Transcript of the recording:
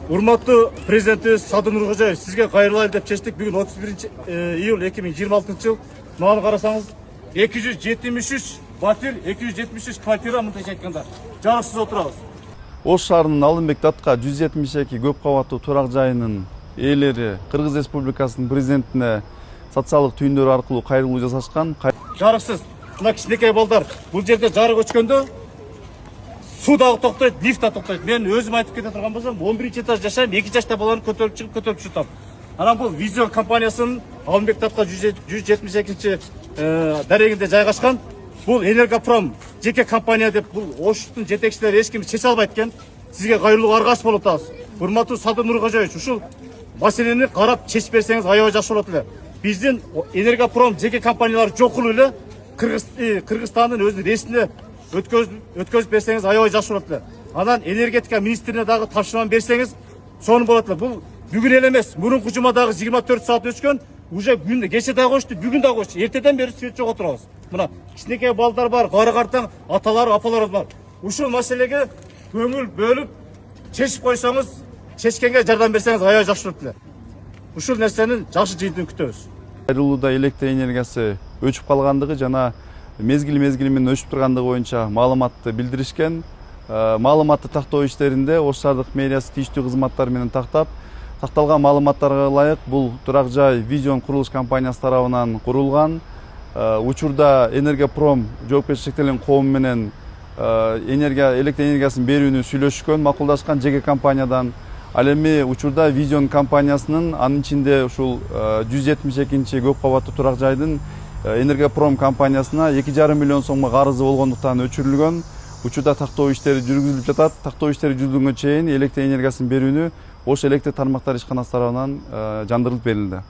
Урматтуу президентибиз Садыр Нуркожоев, сизге кайрылайлы деп чечтик. Бүгүн 31 июль 2026 жыл. Мына карасаңыз 273 батир, 273 квартира, мындайча айтканда жарыксыз отурабыз. Ош шаарынын Алымбек Датка 172 көп кабаттуу турак жайынын ээлери Кыргыз Республикасынын президентине социалдык түйүндөр аркылуу кайрылуу жасашкан. Жарыксыз. Мына кичинекей балдар бул жерде жарык өчкөндө суу дагы токтойт, лифт да токтойт. Мен өзүм айтып кете турган болсом, 11 этаж жашайм, 2 жашта баланы көтөрүп чыгып чытам. Анан бул Визион компаниясынын Алымбек Датка 172 дарегинде жайгашкан. Бул Энергопром жеке компания деп бул Оштун жетекчилери эч ким чече албайт экен. Сизге кайрылууга аргасыз болуп атабыз. Урматтуу Садыр Нуркожоевич, ушул маселени карап чечип берсеңиз аябай жакшы болот эле. Биздин Энергопром жеке компаниялар жок кылып эле Кыргызстандын өзүнүн рейсине өткөзүп берсеңиз аябай жакшы болот эле. Анан энергетика министрине дагы тапшырма берсеңиз сонун болот эле. Бул бүгүн эле эмес, мурунку жумадагы 24 саат өчкөн, уже күндө кече дагы кошту, бүгүн дагы кошту. Эртеден бери свет жок отурабыз. Мына кичинекей балдар бар, кары картаң аталар, апаларыбыз бар. Ушул маселеге көңүл бөлүп чечип койсоңуз, чечкенге жардам берсеңиз аябай жакшы болот эле. Ушул нерсенин жакшы жыйынтыгын күтөбүз. Кайрылууда электр энергиясы өчүп калгандыгы жана мезгил менен өчүп тургандыгы боюнча маалыматты билдиришкен. Маалыматты тактоо иштеринде Ош шаардык мэриясы тийиштүү кызматтар менен такталган маалыматтарга ылайык бул турак жай Визион курулуш компаниясы тарабынан курулган. Учурда Энергопром жоопкерчилиги шектелген коом менен электр энергиясын берүүнү сүйлөшкөн, макулдашкан жеке компаниядан. Ал эми учурда Визион компаниясынын анын ичинде ушул 172 көп кабаттуу турак жайдын Энергопром компаниясына 2,5 миллион сомго карызы болгондуктан өчүрүлгөн. Учурда тактоо иштери жүргүзүлүп жатат. Тактоо иштери жүргүзүлгөнгө чейин электр энергиясын берүүнү Ош электр тармактар ишканасы тарабынан жандырылып берилди.